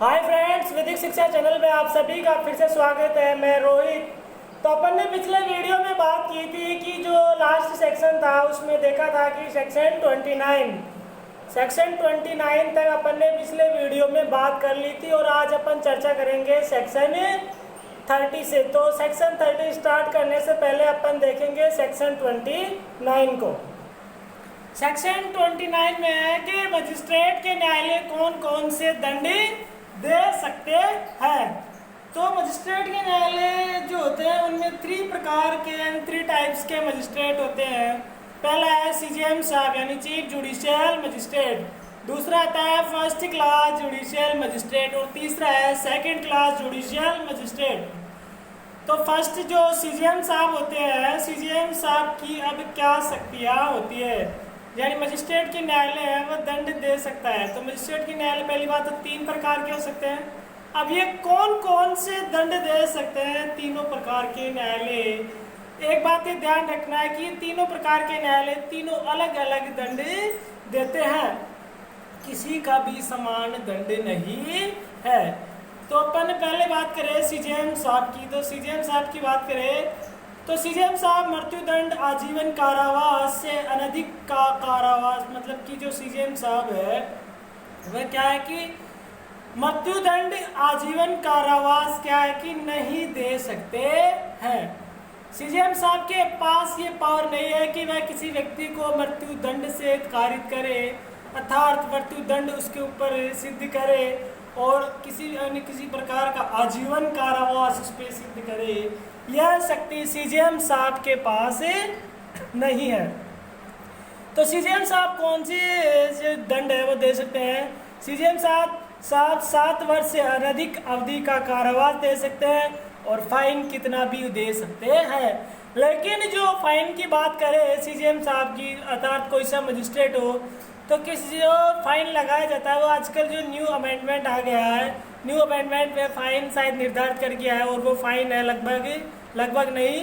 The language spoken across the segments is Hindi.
हाय फ्रेंड्स, विधिक शिक्षा चैनल में आप सभी का फिर से स्वागत है। मैं रोहित। तो अपन ने पिछले वीडियो में बात की थी कि जो लास्ट सेक्शन था उसमें देखा था कि सेक्शन 29 तक अपन ने पिछले वीडियो में बात कर ली थी और आज अपन चर्चा करेंगे सेक्शन 30 से। तो सेक्शन 30 स्टार्ट करने से पहले अपन देखेंगे सेक्शन 29 को। सेक्शन 29 में है कि मजिस्ट्रेट के न्यायालय कौन कौन से दंड दे सकते हैं। तो मजिस्ट्रेट के न्यायालय जो होते हैं उनमें थ्री टाइप्स के मजिस्ट्रेट होते हैं। पहला है सीजेएम साहब यानी चीफ जुडिशियल मजिस्ट्रेट, दूसरा आता है फर्स्ट क्लास जुडिशियल मजिस्ट्रेट और तीसरा है सेकंड क्लास जुडिशियल मजिस्ट्रेट। तो फर्स्ट जो सीजेएम साहब होते हैं, सीजेएम साहब की अब क्या शक्तियाँ होती है, यानी मजिस्ट्रेट के न्यायालय है वो दंड दे सकता है। तो मजिस्ट्रेट के न्यायालय पहली बात तो 3 प्रकार के हो सकते हैं। अब ये कौन कौन से दंड दे सकते हैं, तीनों प्रकार के न्यायालय। एक बात ये ध्यान रखना है कि तीनों प्रकार के न्यायालय तीनों अलग अलग दंड देते हैं, किसी का भी समान दंड नहीं है। तो अपन पहले बात करें सीजेएम साहब की। तो सीजेएम साहब की बात करें तो सीजेएम साहब मृत्युदंड, आजीवन कारावास से अनधिक का कारावास, मतलब कि जो सीजेएम साहब है वह क्या है कि मृत्युदंड, आजीवन कारावास क्या है कि नहीं दे सकते हैं। सीजेएम साहब के पास ये पावर नहीं है कि वह किसी व्यक्ति को मृत्युदंड से कारित करे, अर्थात मृत्युदंड उसके ऊपर सिद्ध करे और किसी प्रकार का आजीवन कारावास उस पर सिद्ध करे। यह शक्ति सीजेएम साहब के पास नहीं है। तो सीजेएम साहब कौन सी दंड है वो दे सकते हैं। सीजेएम साहब 7 वर्ष से अधिक अवधि का कारावास दे सकते हैं और फाइन कितना भी दे सकते हैं। लेकिन जो फाइन की बात करें सीजेएम साहब की, अर्थात कोई सा मजिस्ट्रेट हो तो किसी जो फाइन लगाया जाता है वो आजकल जो न्यू अमेंडमेंट आ गया है, न्यू अमेंडमेंट में फाइन शायद निर्धारित कर दिया है और वो फाइन है लगभग नहीं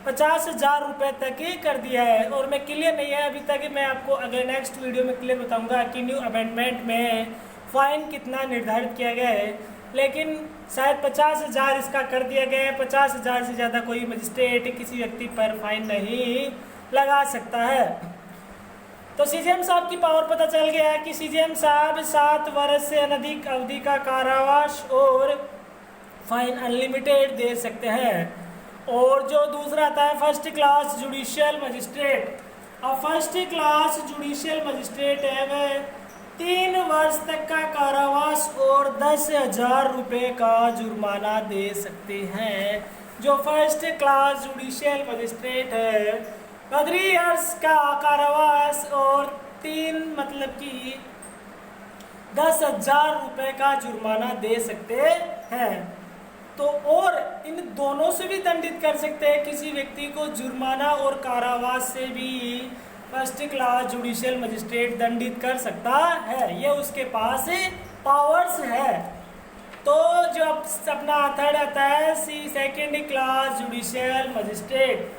50,000 रुपये तक ही कर दिया है। और मैं क्लियर नहीं है अभी तक, मैं आपको अगले नेक्स्ट वीडियो में क्लियर बताऊंगा कि न्यू अमेंडमेंट में फाइन कितना निर्धारित किया गया है। लेकिन शायद 50,000 इसका कर दिया गया है। 50,000 से ज़्यादा कोई मजिस्ट्रेट किसी व्यक्ति पर फाइन नहीं लगा सकता है। तो सीजेएम साहब की पावर पता चल गया है कि सीजेएम साहब 7 वर्ष से अधिक अवधि का कारावास और फाइन अनलिमिटेड दे सकते हैं। और जो दूसरा आता है फर्स्ट क्लास जुडिशियल मजिस्ट्रेट। अब फर्स्ट क्लास जुडिशियल मजिस्ट्रेट है वह 3 वर्ष तक का कारावास और 10,000 रुपये का जुर्माना दे सकते हैं। जो फर्स्ट क्लास जुडिशियल मजिस्ट्रेट है 3 इयर्स का कारावास और 3 मतलब कि 10,000 रुपये का जुर्माना दे सकते हैं। तो और इन दोनों से भी दंडित कर सकते हैं किसी व्यक्ति को, जुर्माना और कारावास से भी फर्स्ट क्लास जुडिशियल मजिस्ट्रेट दंडित कर सकता है। ये उसके पास पावर्स है। तो जो अपना थर्ड आता है सेकंड क्लास जुडिशियल मजिस्ट्रेट।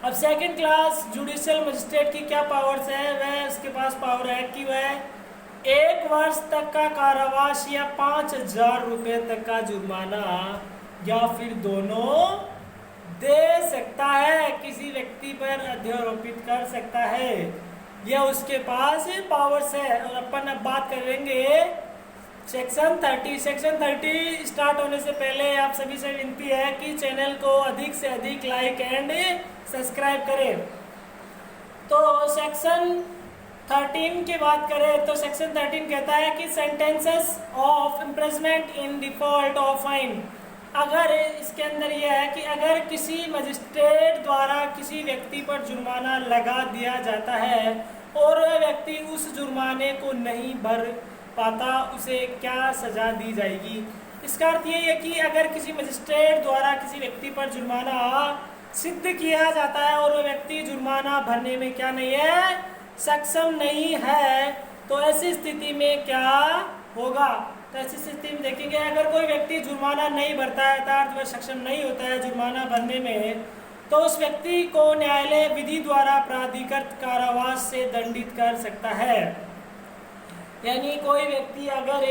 अब सेकंड क्लास जुडिशियल मजिस्ट्रेट की क्या पावर्स है, वह उसके पास पावर है कि वह 1 वर्ष तक का कारावास या 5,000 रुपये तक का जुर्माना या फिर दोनों दे सकता है, किसी व्यक्ति पर अध्यारोपित कर सकता है। यह उसके पास पावर्स है। और अपन अब बात करेंगे सेक्शन 30। सेक्शन 30 स्टार्ट होने से पहले आप सभी से विनती है कि चैनल को अधिक से अधिक लाइक एंड सब्सक्राइब करें। तो सेक्शन 13 की बात करें तो सेक्शन 13 कहता है कि sentences of imprisonment in default of fine. अगर इसके अंदर यह है कि अगर किसी मजिस्ट्रेट द्वारा किसी व्यक्ति पर जुर्माना लगा दिया जाता है और वह व्यक्ति उस जुर्माने को नहीं भर पाता, उसे क्या सजा दी जाएगी। इसका अर्थ ये है कि अगर किसी मजिस्ट्रेट द्वारा किसी व्यक्ति पर जुर्माना सिद्ध किया जाता है और वह व्यक्ति जुर्माना भरने में क्या नहीं है, सक्षम नहीं है, तो ऐसी स्थिति में क्या होगा। तो ऐसी स्थिति में देखेंगे अगर कोई व्यक्ति जुर्माना नहीं भरता है अर्थात वह सक्षम नहीं होता है जुर्माना भरने में, तो उस व्यक्ति को न्यायालय विधि द्वारा प्राधिकृत कारावास से दंडित कर सकता है। यानी कोई व्यक्ति अगर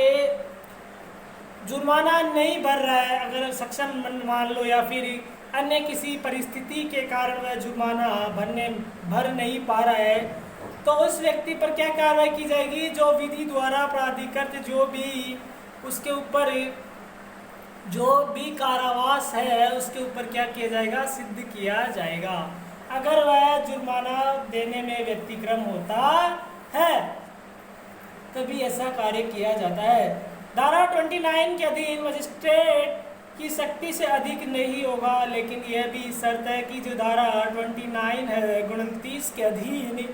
जुर्माना नहीं भर रहा है, अगर सक्षम मान लो या फिर अन्य किसी परिस्थिति के कारण वह जुर्माना भर नहीं पा रहा है, तो उस व्यक्ति पर क्या कार्रवाई की जाएगी? जो विधि द्वारा प्राधिकृत जो भी उसके ऊपर जो भी कारावास है उसके ऊपर क्या किया जाएगा? सिद्ध किया जाएगा। अगर वह जुर्माना देने में व्यतिक्रम होता है तभी ऐसा कार्य किया जाता है। धारा 29 के अधीन मजिस्ट्रेट की शक्ति से अधिक नहीं होगा, लेकिन यह भी शर्त है कि जो धारा 29 है 29 के अधीन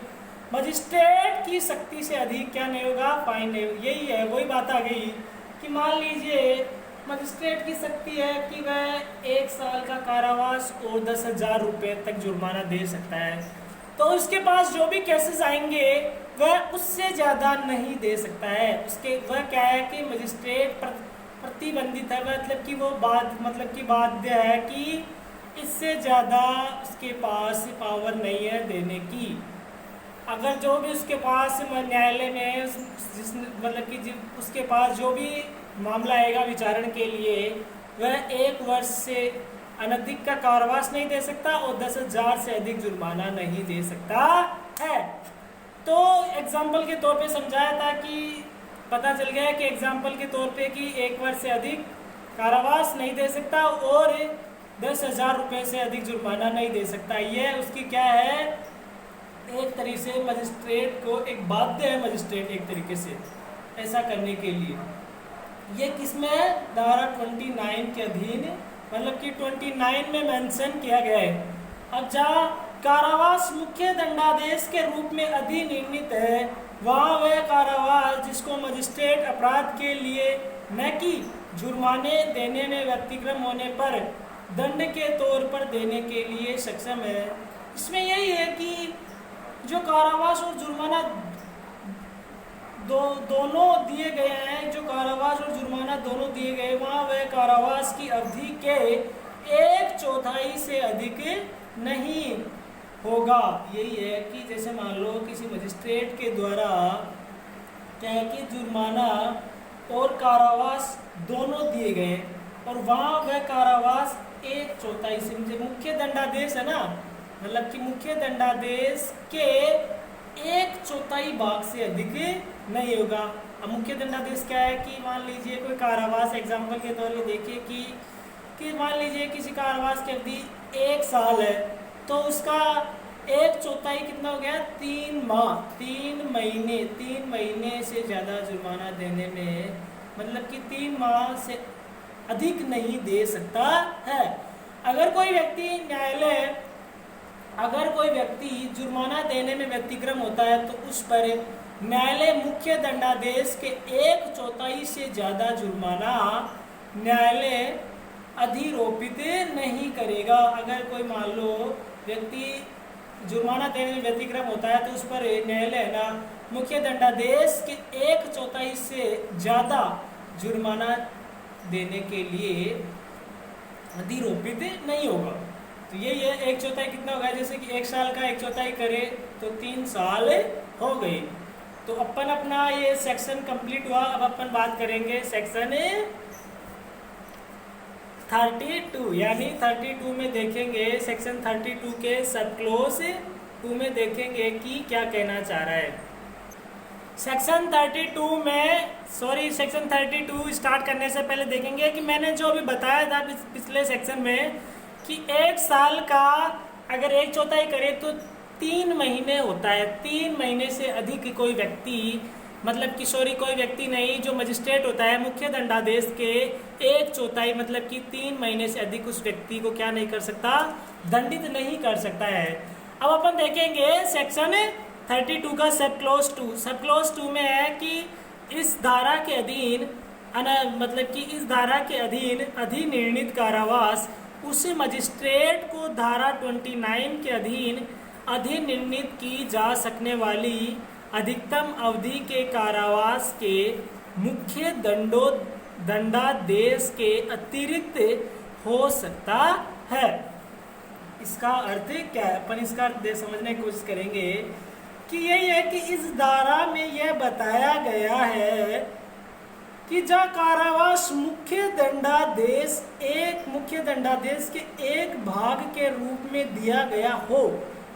मजिस्ट्रेट की शक्ति से अधिक क्या नहीं होगा? फाइन नहीं होगा। यही है, वही बात आ गई कि मान लीजिए मजिस्ट्रेट की शक्ति है कि वह 1 साल का कारावास और 10,000 रुपये तक जुर्माना दे सकता है, तो उसके पास जो भी केसेस आएंगे वह उससे ज़्यादा नहीं दे सकता है। उसके वह क्या है कि मजिस्ट्रेट प्रतिबंधित है, मतलब कि वो बाध्य है कि इससे ज़्यादा उसके पास पावर नहीं है देने की। अगर जो भी उसके पास न्यायालय में उसके पास जो भी मामला आएगा विचारण के लिए, वह 1 वर्ष से अनधिक का कारावास नहीं दे सकता और 10,000 से अधिक जुर्माना नहीं दे सकता है। तो एग्जाम्पल के तौर पे समझाया था कि पता चल गया कि एग्जाम्पल के तौर पे कि 1 वर्ष से अधिक कारावास नहीं दे सकता और 10,000 रुपये से अधिक जुर्माना नहीं दे सकता। ये उसकी क्या है? एक तरीके से मजिस्ट्रेट को एक बाध्य है मजिस्ट्रेट एक तरीके से ऐसा करने के लिए। ये किसमें? धारा 29 के अधीन, मतलब कि 29 में मेंशन किया गया है। अब जहाँ कारावास मुख्य दंडादेश के रूप में अधिनिर्णित है, वहाँ वह कारावास जिसको मजिस्ट्रेट अपराध के लिए न कि जुर्माने देने में व्यतिक्रम होने पर दंड के तौर पर देने के लिए सक्षम है। इसमें यही है कि जो कारावास और जुर्माना दोनों दिए गए हैं, जो कारावास और जुर्माना दोनों दिए गए, वहाँ वह कारावास की अवधि के 1/4 से अधिक नहीं होगा। यही है कि जैसे मान लो किसी मजिस्ट्रेट के द्वारा क्या है कि जुर्माना और कारावास दोनों दिए गए और वहाँ वह कारावास 1/4 से, मुख्य दंडादेश है ना, मतलब कि मुख्य दंडादेश के 1/4 भाग से अधिक नहीं होगा। अब मुख्य दंडादेश क्या है कि मान लीजिए कोई कारावास, एग्जाम्पल के तौर पे देखिए कि मान लीजिए किसी कारावास की अवधि 1 साल है, तो उसका 1/4 कितना हो गया? 3 माह, 3 महीने से ज़्यादा जुर्माना देने में, मतलब कि 3 माह से अधिक नहीं दे सकता है। अगर कोई व्यक्ति जुर्माना देने में व्यतिक्रम होता है तो उस पर न्यायालय मुख्य दंडादेश के 1/4 से ज़्यादा जुर्माना न्यायालय अधिरोपित नहीं करेगा। अगर कोई मान लो व्यक्ति जुर्माना देने में व्यतिक्रम होता है तो उस पर न्यायालय ना मुख्य दंडादेश के 1/4 से ज़्यादा जुर्माना देने के लिए अधिरोपित नहीं होगा। तो यही है 1/4 कितना होगा? जैसे कि 1 साल का 1/4 करे तो 3 साल हो गई। तो अपन अपना ये सेक्शन कंप्लीट हुआ। अब अपन बात करेंगे सेक्शन 32, यानी 32 में देखेंगे, सेक्शन 32 के सब क्लोज 2 में देखेंगे कि क्या कहना चाह रहा है। सेक्शन 32 स्टार्ट करने से पहले देखेंगे कि मैंने जो अभी बताया था पिछले सेक्शन में कि 1 साल का अगर 1/4 करे तो 3 महीने होता है। 3 महीने से अधिक कोई व्यक्ति, मतलब कि कोई व्यक्ति नहीं, जो मजिस्ट्रेट होता है मुख्य दंडादेश के 1/4 मतलब कि 3 महीने से अधिक उस व्यक्ति को क्या नहीं कर सकता? दंडित नहीं कर सकता है। अब अपन देखेंगे सेक्शन 32 का सब क्लोज 2 में है कि इस धारा के अधीन इस धारा के अधीन अधिनिर्णित कारावास उस मजिस्ट्रेट को धारा 29 के अधीन अधिनिर्णित की जा सकने वाली अधिकतम अवधि के कारावास के मुख्य दंडादेश के अतिरिक्त हो सकता है। इसका अर्थ क्या है? अपन इसका अर्थ समझने की कोशिश करेंगे कि यही है कि इस धारा में यह बताया गया है कि जहाँ कारावास मुख्य दंडादेश के एक भाग के रूप में दिया गया हो,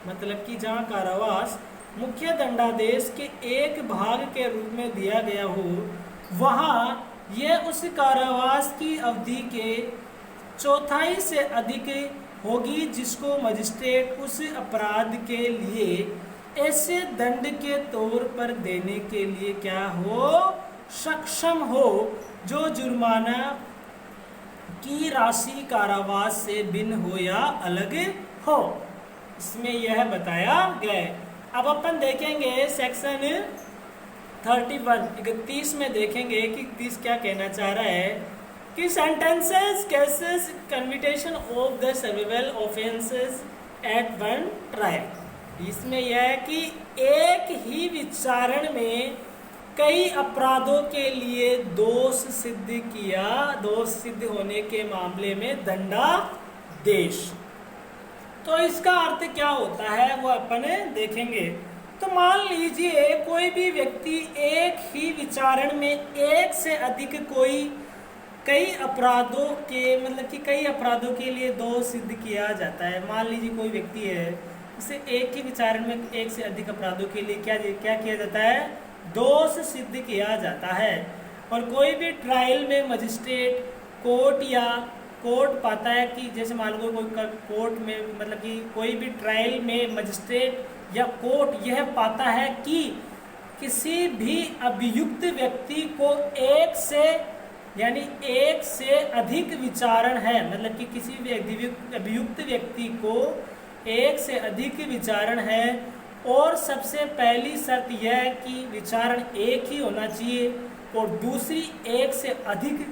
मतलब कि जहाँ कारावास मुख्य दंडादेश के एक भाग के रूप में दिया गया हो, वहाँ यह उस कारावास की अवधि के चौथाई से अधिक होगी जिसको मजिस्ट्रेट उस अपराध के लिए ऐसे दंड के तौर पर देने के लिए क्या हो, सक्षम हो जो जुर्माना की राशि कारावास से भिन्न हो या अलग हो। इसमें यह बताया गया है। अब अपन देखेंगे सेक्शन 31 में देखेंगे कि 30 क्या कहना चाह रहा है कि sentences cases conviction of the survival offences at one trial. इसमें यह है कि एक ही विचारण में कई अपराधों के लिए दोष सिद्ध होने के मामले में दंडादेश। तो इसका अर्थ क्या होता है वो अपन देखेंगे। तो मान लीजिए कोई भी व्यक्ति एक ही विचारण में एक से अधिक कई अपराधों के लिए दोष सिद्ध किया जाता है। मान लीजिए कोई व्यक्ति है, उसे एक ही विचारण में एक से अधिक अपराधों के लिए क्या किया जाता है, दोष सिद्ध किया जाता है। और कोई भी ट्रायल में मजिस्ट्रेट कोर्ट पाता है कि जैसे मान लो कोई कोर्ट में मतलब कि कोई भी ट्रायल में मजिस्ट्रेट या कोर्ट यह पाता है कि किसी भी अभियुक्त व्यक्ति को एक से अधिक विचारण है, मतलब कि किसी भी अभियुक्त व्यक्ति को एक से अधिक विचारण है, और सबसे पहली शर्त यह है कि विचारण एक ही होना चाहिए, और दूसरी एक से अधिक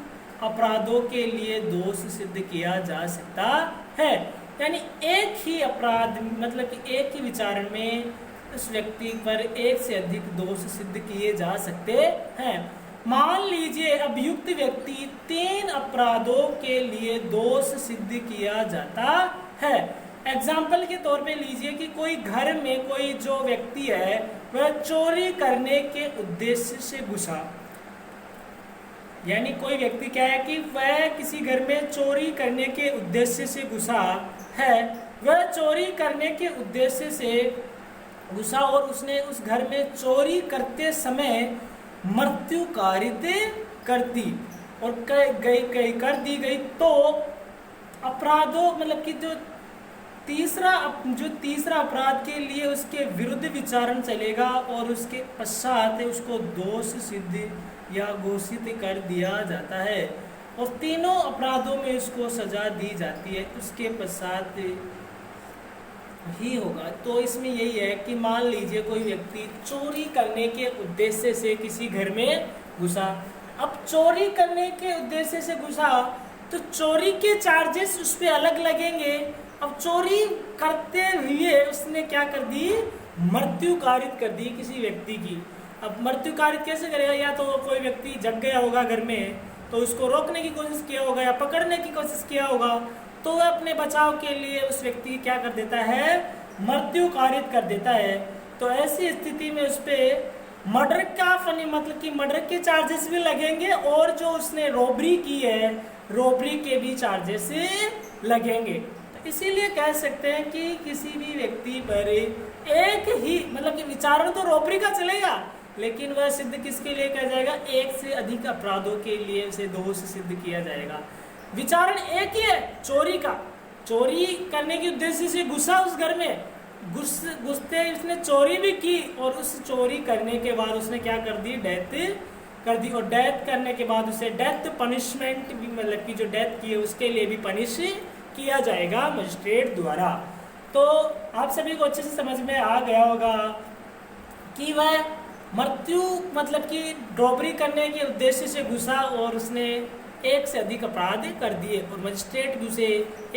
अपराधों के लिए दोष सिद्ध किया जा सकता है। यानी एक ही अपराध मतलब कि एक ही विचारण में उस व्यक्ति पर एक से अधिक दोष सिद्ध किए जा सकते हैं। मान लीजिए अभियुक्त व्यक्ति 3 अपराधों के लिए दोष सिद्ध किया जाता है। एग्जाम्पल के तौर पे लीजिए कि कोई घर में कोई जो व्यक्ति है वह चोरी करने के उद्देश्य से घुसा, यानी कोई व्यक्ति क्या है कि वह किसी घर में चोरी करने के उद्देश्य से घुसा है, वह चोरी करने के उद्देश्य से घुसा और उसने उस घर में चोरी करते समय मृत्यु कारित कर दी और कर दी गई, तो अपराधों मतलब कि जो तीसरा अपराध के लिए उसके विरुद्ध विचारण चलेगा और उसके पश्चात उसको दोष सिद्ध या घोषित कर दिया जाता है और तीनों अपराधों में उसको सजा दी जाती है, उसके पश्चात ही होगा। तो इसमें यही है कि मान लीजिए कोई व्यक्ति चोरी करने के उद्देश्य से किसी घर में घुसा। अब चोरी करने के उद्देश्य से घुसा तो चोरी के चार्जेस उस पर अलग लगेंगे। अब चोरी करते हुए उसने क्या कर दी, मृत्यु कारित कर दी किसी व्यक्ति की। अब मृत्यु कारित कैसे करेगा, या तो कोई व्यक्ति जग गया होगा घर में तो उसको रोकने की कोशिश किया होगा या पकड़ने की कोशिश किया होगा, तो वह अपने बचाव के लिए उस व्यक्ति क्या कर देता है, मृत्यु कारित कर देता है। तो ऐसी स्थिति में उस पर मर्डर का मतलब कि मर्डर के चार्जेस भी लगेंगे और जो उसने रॉबरी की है रॉबरी के भी चार्जेस लगेंगे। तो इसीलिए कह सकते हैं कि किसी भी व्यक्ति पर एक ही मतलब कि विचारण तो रॉबरी का चलेगा, लेकिन वह सिद्ध किसके लिए किया जाएगा, एक से अधिक अपराधों के लिए उसे दोष सिद्ध किया जाएगा। विचारण एक ही है चोरी का, चोरी करने के उद्देश्य से घुसा उस घर में, घुसते उसने चोरी भी की और उस चोरी करने के बाद उसने क्या कर दी, डेथ कर दी, और डेथ करने के बाद उसे डेथ पनिशमेंट भी मतलब कि जो डेथ की है उसके लिए भी पनिश किया जाएगा मजिस्ट्रेट द्वारा। तो आप सभी को अच्छे से समझ में आ गया होगा कि वह मृत्यु मतलब कि रॉबरी करने के उद्देश्य से घुसा और उसने एक से अधिक अपराध कर दिए और मजिस्ट्रेट भी उसे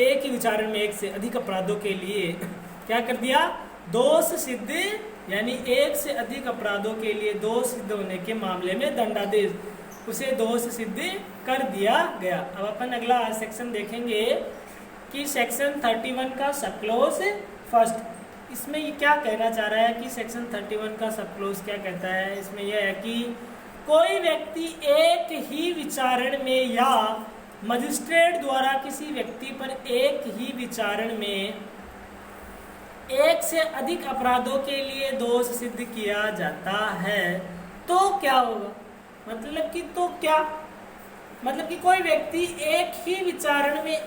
एक ही विचारण में एक से अधिक अपराधों के लिए क्या कर दिया, दोष सिद्ध, यानी एक से अधिक अपराधों के लिए दोष सिद्ध होने के मामले में दंडादेश, उसे दोष सिद्ध कर दिया गया। अब अपन अगला सेक्शन देखेंगे कि सेक्शन 31 का सब क्लॉज फर्स्ट। इसमें ये क्या कहना चाह रहा है कि सेक्शन 31 का सब क्लॉज क्या कहता है, इसमें यह है कि कोई व्यक्ति एक ही विचारण में या मजिस्ट्रेट द्वारा किसी व्यक्ति पर एक ही विचारण में एक से अधिक अपराधों के लिए दोष सिद्ध किया जाता है तो क्या होगा? मतलब कि कोई व्यक्ति एक ही विचारण में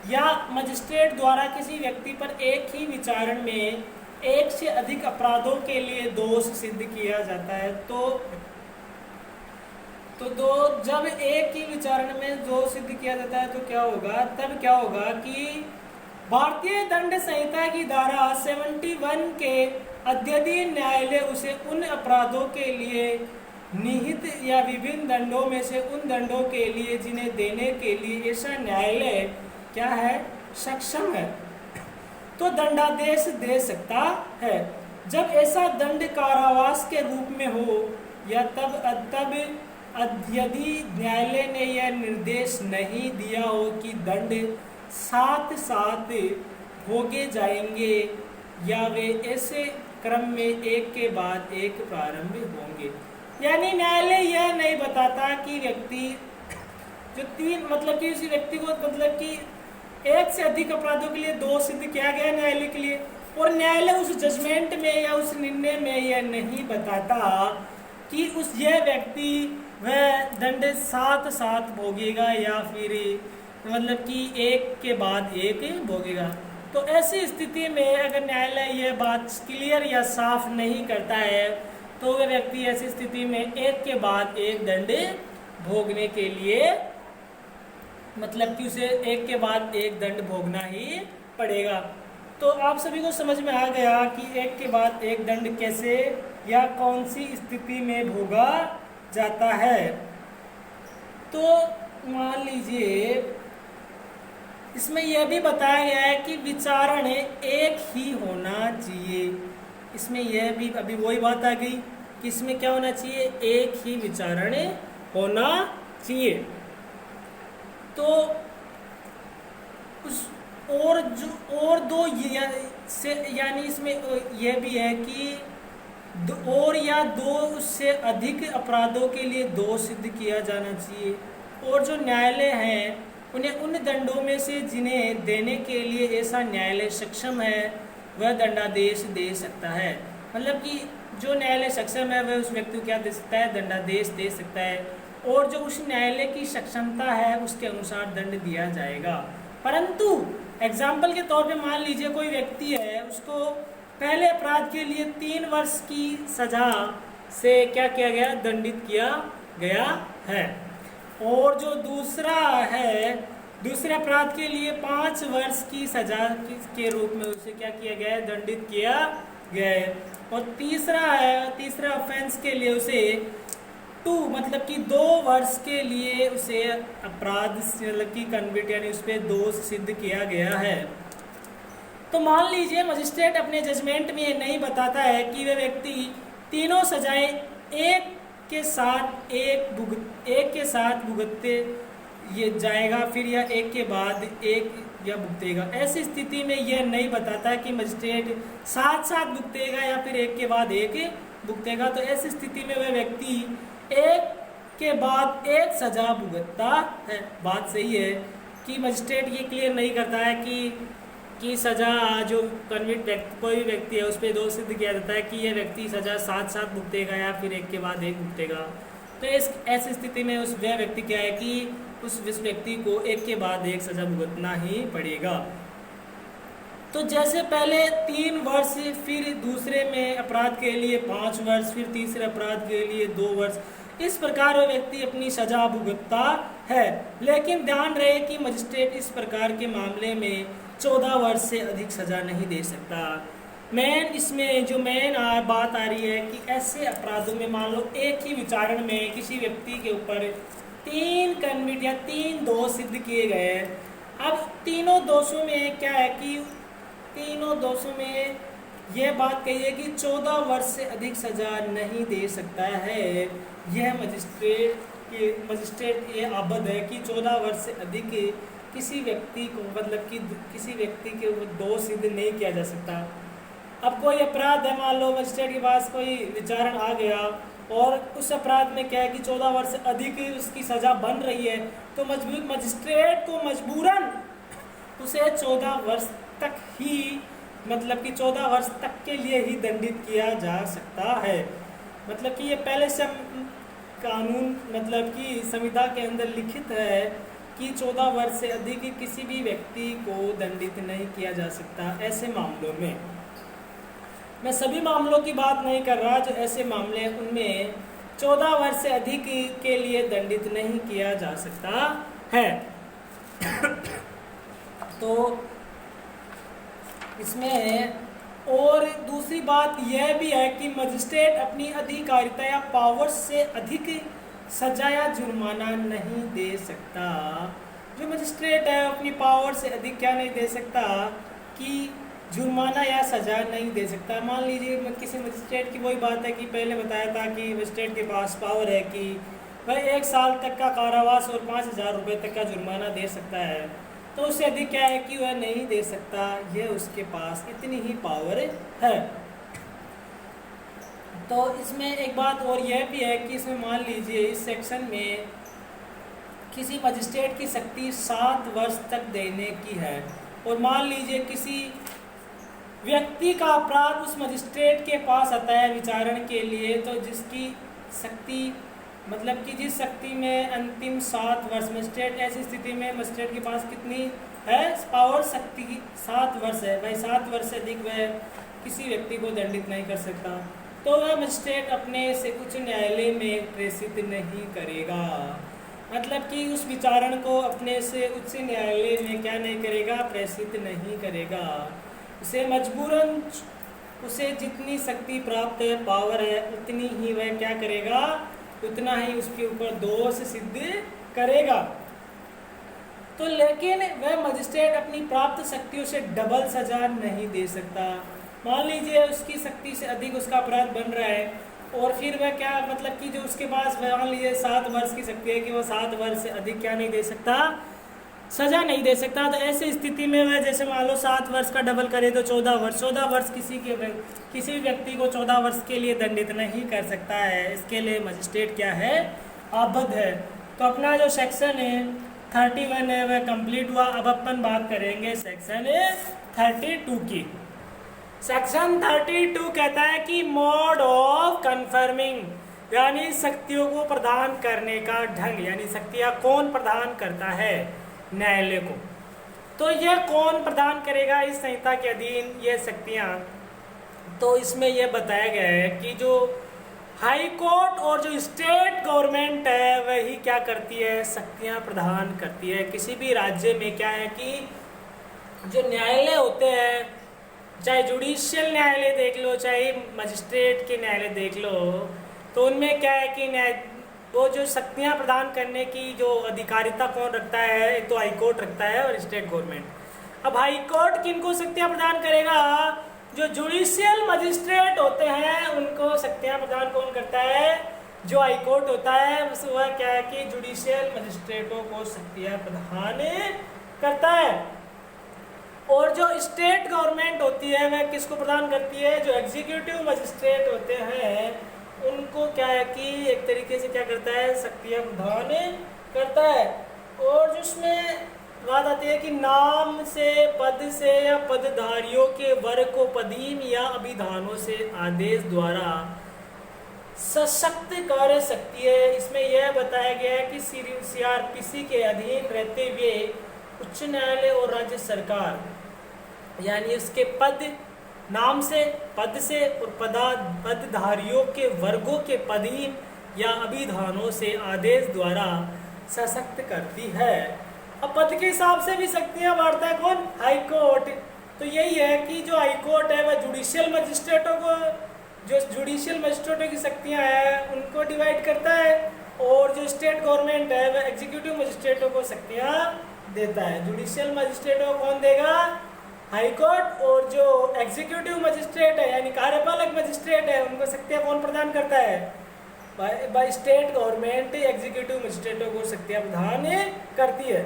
या मजिस्ट्रेट द्वारा किसी व्यक्ति पर एक ही विचारण में एक से अधिक अपराधों के लिए दोष सिद्ध किया जाता है जब एक ही विचारण में दोष सिद्ध किया जाता है तो क्या होगा? तब क्या होगा कि भारतीय दंड संहिता की धारा 71 के अध्ययन न्यायालय उसे उन अपराधों के लिए निहित या विभिन्न दंडों में से उन दंडों के लिए जिन्हें देने के लिए ऐसा न्यायालय क्या है? सक्षम है, तो दंडादेश दे सकता है। जब ऐसा दंड कारावास के रूप में हो या तब यदि न्यायालय ने यह निर्देश नहीं दिया हो कि दंड साथ साथ भोगे जाएंगे या वे ऐसे क्रम में एक के बाद एक प्रारंभ होंगे। यानी न्यायालय यह नहीं बताता कि व्यक्ति जो कि उसी व्यक्ति को कि एक से अधिक अपराधों के लिए दोष सिद्ध किया गया न्यायालय के लिए, और न्यायालय उस जजमेंट में या उस निर्णय में यह नहीं बताता कि यह व्यक्ति वह दंड साथ साथ भोगेगा या फिर कि एक के बाद एक भोगेगा। तो ऐसी स्थिति में अगर न्यायालय यह बात क्लियर या साफ नहीं करता है तो वह व्यक्ति ऐसी स्थिति में एक के बाद एक दंड भोगने के लिए कि उसे एक के बाद एक दंड भोगना ही पड़ेगा। तो आप सभी को समझ में आ गया कि एक के बाद एक दंड कैसे या कौन सी स्थिति में भोगा जाता है। तो मान लीजिए इसमें यह भी बताया गया है कि विचारण एक ही होना चाहिए। इसमें यह भी अभी वही बात आ गई कि इसमें क्या होना चाहिए? एक ही विचारण होना चाहिए। तो और दो यानी इसमें यह भी है कि दो उससे अधिक अपराधों के लिए दोष सिद्ध किया जाना चाहिए, और जो न्यायालय हैं उन्हें उन दंडों में से जिन्हें देने के लिए ऐसा न्यायालय सक्षम है वह दंडादेश दे सकता है। कि जो न्यायालय सक्षम है वह उस व्यक्ति को क्या दे सकता है? दंडादेश दे सकता है, और जो उस न्यायालय की सक्षमता है उसके अनुसार दंड दिया जाएगा। परंतु एग्जाम्पल के तौर पे मान लीजिए कोई व्यक्ति है, उसको पहले अपराध के लिए 3 वर्ष की सजा से क्या किया गया? दंडित किया गया है, और जो दूसरे अपराध के लिए 5 वर्ष की सजा के रूप में उसे क्या किया गया है? दंडित किया गया है। और तीसरा ऑफेंस के लिए उसे 2 वर्ष के लिए उसे अपराध की कन्विट यानी उस पर दोष सिद्ध किया गया है। तो मान लीजिए मजिस्ट्रेट अपने जजमेंट में ये नहीं बताता है कि वह व्यक्ति तीनों सजाएं एक के साथ भुगतते ये जाएगा फिर या एक के बाद एक या भुगतेगा। ऐसी स्थिति में यह नहीं बताता कि मजिस्ट्रेट साथ साथ भुगतेगा या फिर एक के बाद एक भुगतेगा। तो ऐसी स्थिति में वह व्यक्ति एक के बाद एक सजा भुगतता है। बात सही है कि मजिस्ट्रेट ये क्लियर नहीं करता है कि सजा जो कन्विक्ट कोई भी व्यक्ति है उस पर दोष सिद्ध किया जाता है कि यह व्यक्ति सजा साथ साथ भुगतेगा या फिर एक के बाद एक भुगतेगा। तो ऐसी स्थिति में वह व्यक्ति क्या है कि उस व्यक्ति को एक के बाद एक सजा भुगतना ही पड़ेगा। तो जैसे पहले 3 वर्ष, फिर दूसरे में अपराध के लिए 5 वर्ष, फिर तीसरे अपराध के लिए 2 वर्ष, इस प्रकार वह व्यक्ति अपनी सजा भुगतता है। लेकिन ध्यान रहे कि मजिस्ट्रेट इस प्रकार के मामले में 14 वर्ष से अधिक सजा नहीं दे सकता। इसमें जो बात आ रही है कि ऐसे अपराधों में मान लो एक ही विचारण में किसी व्यक्ति के ऊपर 3 कन्विट या 3 दोष सिद्ध किए गए। अब तीनों दोषों में क्या है कि तीनों दोषों में यह बात कही है कि 14 वर्ष से अधिक सजा नहीं दे सकता है। यह मजिस्ट्रेट ये आबद्ध है कि 14 वर्ष से अधिक किसी व्यक्ति को किसी व्यक्ति के दोष सिद्ध नहीं किया जा सकता। अब कोई अपराध है, मान लो मजिस्ट्रेट के पास कोई विचारण आ गया और उस अपराध में क्या है कि 14 वर्ष से अधिक उसकी सज़ा बन रही है, तो मजिस्ट्रेट को मजबूरन उसे 14 वर्ष तक ही, मतलब कि 14 वर्ष तक के लिए ही दंडित किया जा सकता है। मतलब कि ये पहले से कानून, मतलब कि संविधा के अंदर लिखित है कि 14 वर्ष से अधिक किसी भी व्यक्ति को दंडित नहीं किया जा सकता ऐसे मामलों में। मैं सभी मामलों की बात नहीं कर रहा, जो ऐसे मामले हैं उनमें 14 वर्ष से अधिक के लिए दंडित नहीं किया जा सकता है। तो इसमें और दूसरी बात यह भी है कि मजिस्ट्रेट अपनी अधिकारिता या पावर्स से अधिक सजा या जुर्माना नहीं दे सकता। जो मजिस्ट्रेट है अपनी पावर से अधिक क्या नहीं दे सकता कि जुर्माना या सजा नहीं दे सकता। मान लीजिए किसी मजिस्ट्रेट की वही बात है कि पहले बताया था कि मजिस्ट्रेट के पास पावर है कि वह 1 साल तक का कारावास और 5,000 रुपये तक का जुर्माना दे सकता है, तो उससे अधिक क्या है कि वह नहीं दे सकता। यह उसके पास इतनी ही पावर है। तो इसमें एक बात और यह भी है कि इसमें मान लीजिए इस सेक्शन में किसी मजिस्ट्रेट की शक्ति 7 वर्ष तक देने की है, और मान लीजिए किसी व्यक्ति का अपराध उस मजिस्ट्रेट के पास आता है विचारण के लिए, तो जिसकी शक्ति, मतलब कि जिस शक्ति में अंतिम 7 वर्ष, मजिस्ट्रेट ऐसी स्थिति में मजिस्ट्रेट के पास कितनी है पावर, शक्ति 7 वर्ष है भाई, 7 वर्ष से अधिक वह किसी व्यक्ति को दंडित नहीं कर सकता, तो वह मजिस्ट्रेट अपने से उच्च न्यायालय में प्रेषित नहीं करेगा। मतलब कि उस विचारण को अपने से उच्च न्यायालय में क्या नहीं करेगा, प्रेषित नहीं करेगा। उसे मजबूरन उसे जितनी शक्ति प्राप्त है, पावर है, उतनी ही वह क्या करेगा, उतना ही उसके ऊपर दोष सिद्ध करेगा। तो लेकिन वह मजिस्ट्रेट अपनी प्राप्त शक्तियों से डबल सजा नहीं दे सकता। मान लीजिए उसकी शक्ति से अधिक उसका अपराध बन रहा है, और फिर वह क्या, मतलब कि जो उसके पास मान लीजिए 7 वर्ष की शक्ति है कि वह 7 वर्ष से अधिक क्या नहीं दे सकता, सजा नहीं दे सकता। तो ऐसी स्थिति में वह जैसे मान लो 7 वर्ष का डबल करे तो 14 वर्ष, 14 वर्ष किसी व्यक्ति को 14 वर्ष के लिए दंडित नहीं कर सकता है। इसके लिए मजिस्ट्रेट क्या है, आबद्ध है। तो अपना जो सेक्शन है 31 है वह कंप्लीट हुआ। अब अपन बात करेंगे सेक्शन 32 की। सेक्शन 32 कहता है कि मोड ऑफ कन्फर्मिंग, यानी शक्तियों को प्रदान करने का ढंग, यानी शक्तियां कौन प्रदान करता है न्यायालय को। तो यह कौन प्रदान करेगा इस संहिता के अधीन ये शक्तियां, तो इसमें यह बताया गया है कि जो हाई कोर्ट और जो स्टेट गवर्नमेंट है वही क्या करती है, शक्तियां प्रदान करती है। किसी भी राज्य में क्या है कि जो न्यायालय होते हैं, चाहे जुडिशियल न्यायालय देख लो, चाहे मजिस्ट्रेट के न्यायालय देख लो, तो उनमें क्या है कि वो जो शक्तियां प्रदान करने की जो अधिकारिता कौन रखता है, एक तो हाई कोर्ट रखता है और स्टेट गवर्नमेंट। अब हाई कोर्ट किनको शक्तियां प्रदान करेगा, जो जुडिशियल मजिस्ट्रेट होते हैं उनको शक्तियां प्रदान कौन करता है, जो हाई कोर्ट होता है वह क्या है कि जुडिशियल मजिस्ट्रेटों को शक्तियां प्रदान करता है। और जो स्टेट गवर्नमेंट होती है वह किसको प्रदान करती है, जो एग्जीक्यूटिव मजिस्ट्रेट होते हैं उनको क्या है कि एक तरीके से क्या करता है, शक्तियां प्रदान करता है। और जिसमें बात आती है कि नाम से, पद से या पदधारियों के वर्ग को पदीम या अभिधानों से आदेश द्वारा सशक्त कर सकती है। इसमें यह बताया गया है कि CRPC के अधीन रहते हुए उच्च न्यायालय और राज्य सरकार, यानी उसके पद, नाम से, पद से और पदधारियों के वर्गों के पदीम या अभिधानों से आदेश द्वारा सशक्त करती है। अब पद के हिसाब से भी शक्तियां बांटता है कौन, हाई कोर्ट। तो यही है कि जो हाई कोर्ट है वह जुडिशियल मजिस्ट्रेटों को, जो जुडिशियल मजिस्ट्रेटों की शक्तियां हैं उनको डिवाइड करता है, और जो स्टेट गवर्नमेंट है वह एग्जीक्यूटिव मजिस्ट्रेटों को शक्तियां देता है। जुडिशियल मजिस्ट्रेटों को कौन देगा, हाई कोर्ट, और जो एग्जीक्यूटिव मजिस्ट्रेट है यानी कार्यपालक मजिस्ट्रेट है उनको शक्तियां कौन प्रदान करता है, बाय स्टेट गवर्नमेंट एग्जीक्यूटिव मजिस्ट्रेटों को शक्तियां प्रदान करती है।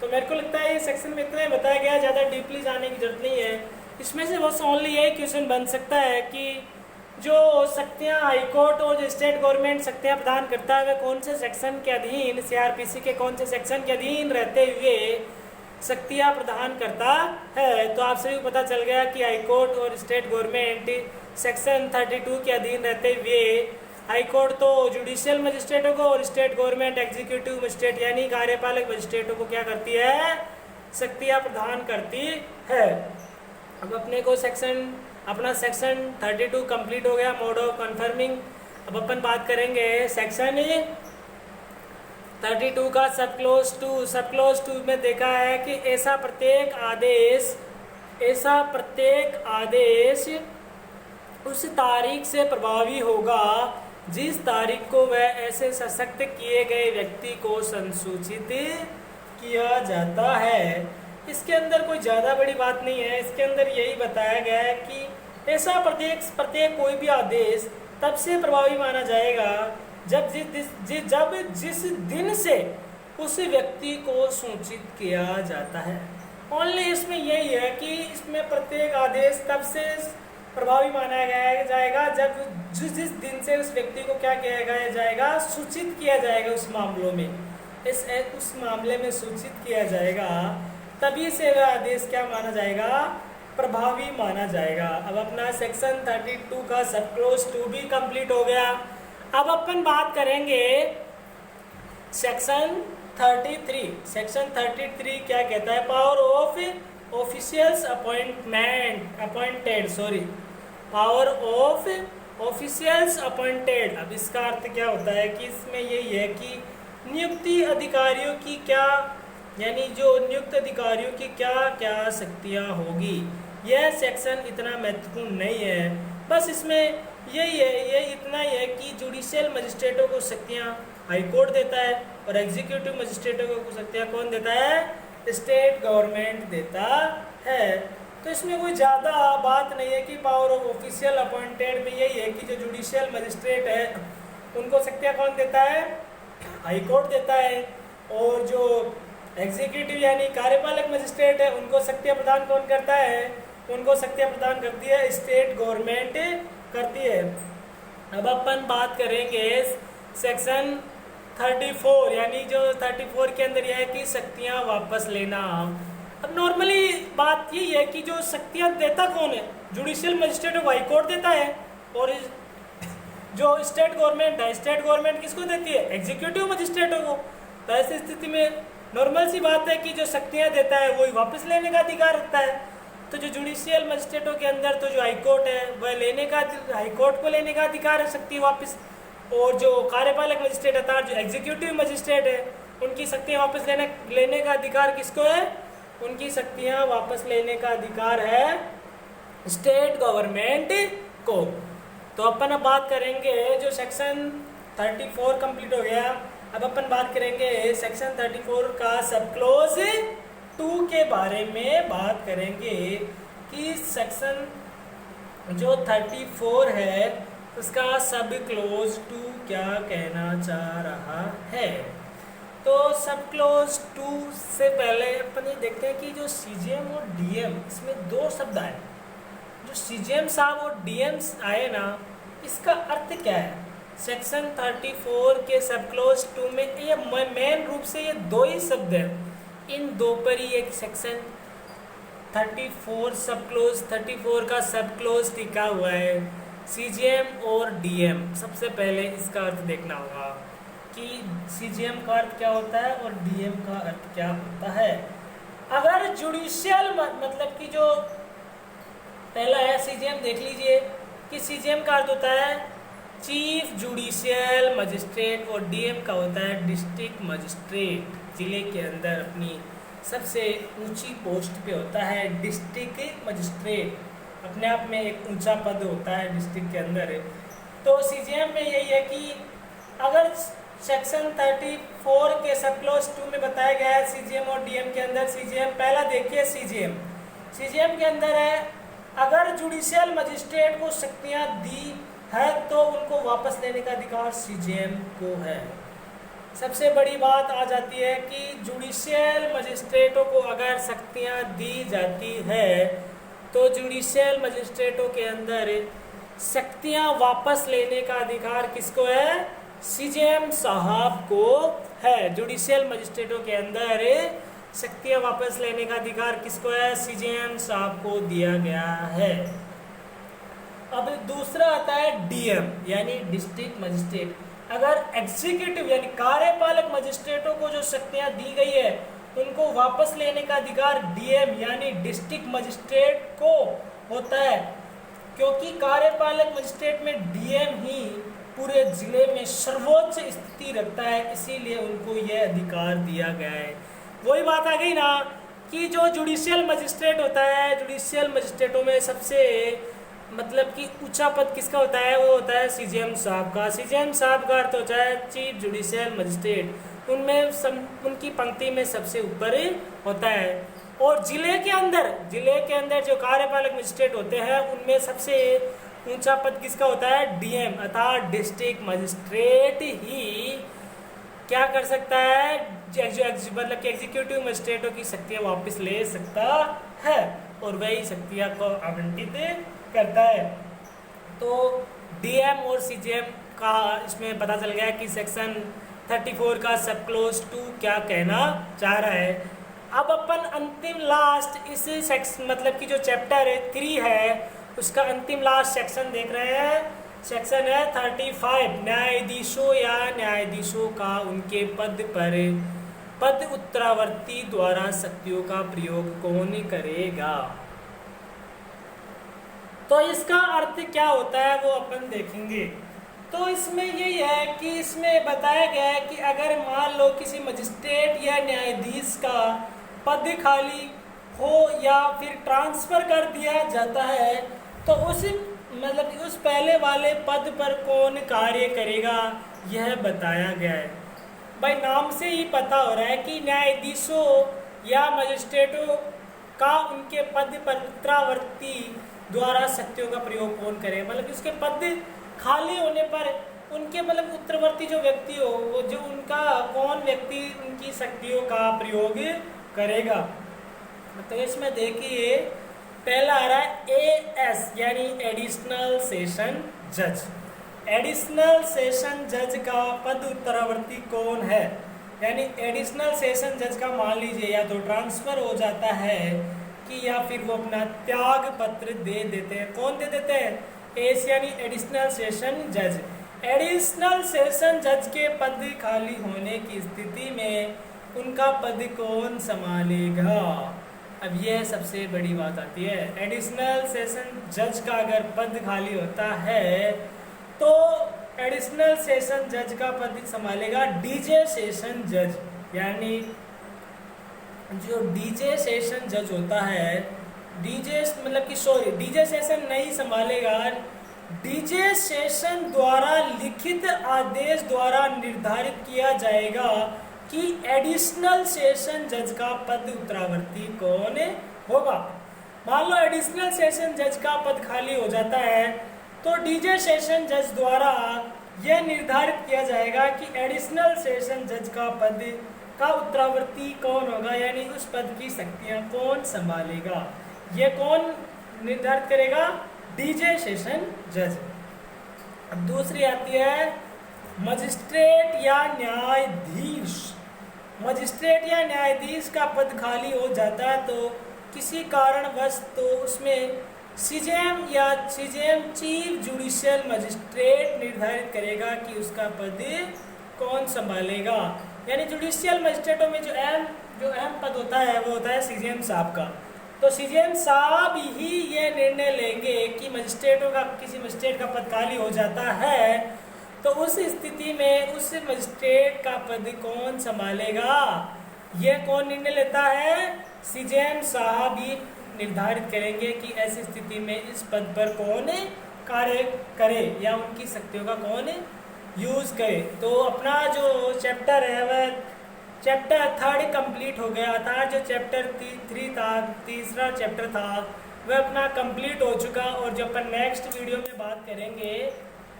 तो मेरे को लगता है ये सेक्शन में इतना ही बताया गया, ज़्यादा डीपली जाने की जरूरत नहीं है। इसमें से बस ओनली यही क्वेश्चन बन सकता है कि जो शक्तियां हाईकोर्ट और जो स्टेट गवर्नमेंट शक्तियां प्रदान करता है वे कौन से सेक्शन के अधीन, सीआरपीसी के कौन से सेक्शन के अधीन रहते हुए शक्तियां प्रदान करता है। तो आप सभी को पता चल गया कि हाईकोर्ट और स्टेट गवर्नमेंट सेक्शन 32 के अधीन रहते हुए हाईकोर्ट तो जुडिशियल मजिस्ट्रेटों को और स्टेट गवर्नमेंट एग्जीक्यूटिव मजिस्ट्रेट यानी कार्यपालक मजिस्ट्रेटों को क्या करती है, शक्तियां प्रदान करती है। अब अपने को अपना सेक्शन 32 कंप्लीट हो गया, मोड ऑफ कन्फर्मिंग। अब अपन बात करेंगे सेक्शन 32 का सब क्लोज 2। सब क्लोज 2 में देखा है कि ऐसा प्रत्येक आदेश उस तारीख से प्रभावी होगा जिस तारीख को वह ऐसे सशक्त किए गए व्यक्ति को संसूचित किया जाता है। इसके अंदर कोई ज़्यादा बड़ी बात नहीं है। इसके अंदर यही बताया गया है कि ऐसा प्रत्येक कोई भी आदेश तब से प्रभावी माना जाएगा जब जिस दिन से उस व्यक्ति को सूचित किया जाता है। ओनली इसमें यही है कि इसमें प्रत्येक आदेश तब से प्रभावी माना जाएगा जब जिस दिन से उस व्यक्ति को क्या किया जाएगा, सूचित किया जाएगा। उस मामलों में उस मामले में सूचित किया जाएगा, तभी से वह आदेश क्या माना जाएगा, प्रभावी माना जाएगा। अब अपना सेक्शन 32 का सब क्लोज 2 भी कंप्लीट हो गया। अब अपन बात करेंगे सेक्शन 33। सेक्शन 33 क्या कहता है, power of officials power of officials appointed. अब इसका अर्थ क्या होता है कि इसमें यही है कि नियुक्ति अधिकारियों की क्या, यानी जो नियुक्त अधिकारियों की क्या क्या शक्तियां होगी। यह सेक्शन इतना महत्वपूर्ण नहीं है, बस इसमें यही है, ये इतना ही है कि जुडिशियल मजिस्ट्रेटों को शक्तियां हाई कोर्ट देता है और एग्जीक्यूटिव मजिस्ट्रेटों को शक्तियां कौन देता है, स्टेट गवर्नमेंट देता है। तो इसमें कोई ज़्यादा बात नहीं है कि पावर ऑफ ऑफिशियल अपॉइंटेड में यही है कि जो जुडिशियल मजिस्ट्रेट है उनको शक्तियां कौन देता है, हाई कोर्ट देता है, और जो एग्जीक्यूटिव यानी कार्यपालक मजिस्ट्रेट है उनको शक्तियां प्रदान कौन करता है, उनको शक्तियां प्रदान करती है स्टेट गवर्नमेंट करती है। अब अपन बात करेंगे सेक्शन 34, यानी जो 34 के अंदर यह है कि शक्तियां वापस लेना। अब नॉर्मली बात यही है कि जो शक्तियां देता कौन है, जुडिशियल मजिस्ट्रेट को हाई कोर्ट देता है, और जो स्टेट गवर्नमेंट है, स्टेट गवर्नमेंट किसको देती है, एग्जीक्यूटिव मजिस्ट्रेटों को। तो ऐसी स्थिति में नॉर्मल सी बात है कि जो शक्तियां देता है वही वापस लेने का अधिकार रखता है। तो जो जुडिशियल मजिस्ट्रेटों के अंदर तो जो हाई कोर्ट है वह हाई कोर्ट को लेने का अधिकार है शक्ति वापस, और जो कार्यपालक मजिस्ट्रेट अर्थात जो एग्जीक्यूटिव मजिस्ट्रेट है उनकी शक्तियां वापस लेने का अधिकार किसको है, उनकी शक्तियां वापस लेने का अधिकार है स्टेट गवर्नमेंट को। तो अपन अब बात करेंगे जो सेक्शन 34 कंप्लीट हो गया। अब अपन बात करेंगे सेक्शन 34 का सब क्लोज 2 के बारे में बात करेंगे कि सेक्शन जो 34 है उसका सब क्लोज 2 क्या कहना चाह रहा है। तो सब क्लोज 2 से पहले अपन ये देखते हैं कि जो सीजीएम और डीएम, इसमें दो शब्द आए। जो सीजीएम साहब और डीएम आए ना, इसका अर्थ क्या है। सेक्शन 34 के सब क्लोज 2 में ये मेन रूप से ये दो ही शब्द हैं। इन दो पर ही एक सेक्शन 34 सब क्लोज 34 का सब क्लोज टिका हुआ है, सीजीएम और डीएम। सबसे पहले इसका अर्थ देखना होगा कि सीजीएम का अर्थ क्या होता है और डीएम का अर्थ क्या होता है। अगर जुडिशियल मतलब कि जो पहला है सीजीएम, देख लीजिए कि सीजीएम का अर्थ होता है चीफ जुडिशियल मजिस्ट्रेट और डीएम का होता है डिस्ट्रिक्ट मजिस्ट्रेट। जिले के अंदर अपनी सबसे ऊंची पोस्ट पे होता है डिस्ट्रिक्ट मजिस्ट्रेट, अपने आप में एक ऊंचा पद होता है डिस्ट्रिक्ट के अंदर। तो सीजीएम में यही है कि अगर सेक्शन 34 के सब क्लोज 2 में बताया गया है सीजीएम और डीएम के अंदर, सीजीएम पहला देखिए सीजीएम के अंदर है अगर जुडिशियल मजिस्ट्रेट को शक्तियां दी है तो उनको वापस लेने का अधिकार सीजीएम को है। सबसे बड़ी बात आ जाती है कि जुडिशियल मजिस्ट्रेटों को अगर शक्तियां दी जाती है तो जुडिशियल मजिस्ट्रेटों के अंदर शक्तियां वापस लेने का अधिकार किसको है? सीजेएम साहब को है। जुडिशियल मजिस्ट्रेटों के अंदर शक्तियां वापस लेने का अधिकार किसको है? सीजेएम साहब को दिया गया है। अब दूसरा आता है डीएम यानी डिस्ट्रिक्ट मजिस्ट्रेट। अगर एग्जीक्यूटिव यानी कार्यपालक मजिस्ट्रेटों को जो शक्तियां दी गई है उनको वापस लेने का अधिकार डीएम यानी डिस्ट्रिक्ट मजिस्ट्रेट को होता है, क्योंकि कार्यपालक मजिस्ट्रेट में डीएम ही पूरे जिले में सर्वोच्च स्थिति रखता है, इसीलिए उनको यह अधिकार दिया गया है। वही बात आ गई ना कि जो जुडिशियल मजिस्ट्रेट होता है, जुडिशियल मजिस्ट्रेटों में सबसे मतलब कि ऊंचा पद किसका होता है? वो होता है सीजेएम साहब का। सीजेएम साहब का अर्थ होता है चीफ जुडिशियल मजिस्ट्रेट। उनमें उनकी पंक्ति में सबसे ऊपर होता है। और जिले के अंदर जो कार्यपालक मजिस्ट्रेट होते हैं उनमें सबसे ऊंचा पद किसका होता है? डीएम अर्थात डिस्ट्रिक्ट मजिस्ट्रेट ही क्या कर सकता है? मतलब कि एग्जीक्यूटिव मजिस्ट्रेटों की शक्तियां वापस ले सकता है और वही शक्तियां को आवंटित करता है। तो डीएम और सीजेएम का इसमें पता चल गया कि सेक्शन 34 का सब क्लोज 2 क्या कहना चाह रहा है। अब अपन अंतिम लास्ट इस सेक्शन मतलब कि जो चैप्टर 3 है उसका अंतिम लास्ट सेक्शन देख रहे हैं। सेक्शन है 35 न्यायाधीशों या न्यायाधीशों का उनके पद उत्तरावर्ती द्वारा शक्तियों का प्रयोग कौन करेगा। तो इसका अर्थ क्या होता है वो अपन देखेंगे। तो इसमें यही है कि इसमें बताया गया है कि अगर मान लो किसी मजिस्ट्रेट या न्यायाधीश का पद खाली हो या फिर ट्रांसफर कर दिया जाता है तो उस पहले वाले पद पर कौन कार्य करेगा यह बताया गया है। भाई नाम से ही पता हो रहा है कि न्यायाधीशों या मजिस्ट्रेटों का उनके पद पर उत्तरावर्ती द्वारा शक्तियों का प्रयोग कौन करे। मतलब उसके पद खाली होने पर उनके मतलब उत्तरवर्ती जो व्यक्ति हो वो जो उनका कौन व्यक्ति उनकी शक्तियों का प्रयोग करेगा। तो इसमें देखिए पहला आ रहा है एएस यानी एडिशनल सेशन जज। एडिशनल सेशन जज का पद उत्तरावर्ती कौन है? यानी एडिशनल सेशन जज का मान लीजिए या तो ट्रांसफर हो जाता है कि या फिर वो अपना त्याग पत्र दे देते हैं। कौन दे देते हैं? एस यानी एडिशनल सेशन जज। एडिशनल सेशन जज के पद खाली होने की स्थिति में उनका पद कौन संभालेगा। अब यह सबसे बड़ी बात आती है। एडिशनल सेशन जज का अगर पद खाली होता है तो एडिशनल सेशन जज का पद संभालेगा डीजे सेशन जज। यानी जो डीजे सेशन जज होता है डीजे सेशन नहीं संभालेगा। डीजे सेशन द्वारा लिखित आदेश द्वारा निर्धारित किया जाएगा कि एडिशनल सेशन जज का पद उत्तरावर्ती कौन होगा। मान लो एडिशनल सेशन जज का पद खाली हो जाता है तो डीजे सेशन जज द्वारा यह निर्धारित किया जाएगा कि एडिशनल सेशन जज का पद का उत्तरावर्ती कौन होगा, यानी उस पद की शक्तियां कौन संभालेगा। ये कौन निर्धारित करेगा? डीजे सेशन जज। अब दूसरी आती है मजिस्ट्रेट या न्यायाधीश। मजिस्ट्रेट या न्यायाधीश का पद खाली हो जाता है तो किसी कारणवश तो उसमें सीजेएम चीफ जुडिशियल मजिस्ट्रेट निर्धारित करेगा कि उसका पद कौन संभालेगा। यानी जुडिशियल मजिस्ट्रेटों में जो अहम पद होता है वो होता है सीजेएम साहब का। तो सीजेएम साहब ही ये निर्णय लेंगे कि किसी मजिस्ट्रेट का पद खाली हो जाता है तो उस स्थिति में उस मजिस्ट्रेट का पद कौन संभालेगा। यह कौन निर्णय लेता है? सीजेएम साहब ही निर्धारित करेंगे कि ऐसी स्थिति में इस पद पर कौन कार्य करे या उनकी शक्तियों का कौन यूज करे। तो अपना जो चैप्टर है वह चैप्टर 3 कंप्लीट हो गया था। जो चैप्टर 3 था, तीसरा चैप्टर था, वह अपना कंप्लीट हो चुका। और जो अपन नेक्स्ट वीडियो में बात करेंगे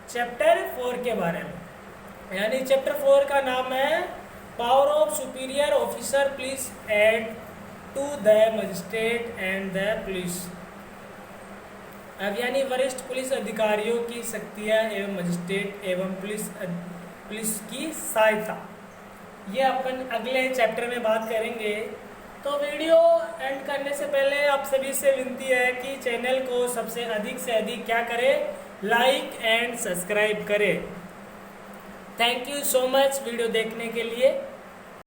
चैप्टर 4 के बारे में। यानी चैप्टर 4 का नाम है power of superior officer please add to the magistrate and the police. अब यानी वरिष्ठ पुलिस अधिकारियों की शक्तियाँ एवं मजिस्ट्रेट एवं पुलिस की सहायता, ये अपन अगले चैप्टर में बात करेंगे। तो वीडियो एंड करने से पहले आप सभी से विनती है कि चैनल को सबसे अधिक से अधिक क्या करें, लाइक एंड सब्सक्राइब करें। Thank you so much video देखने के लिए।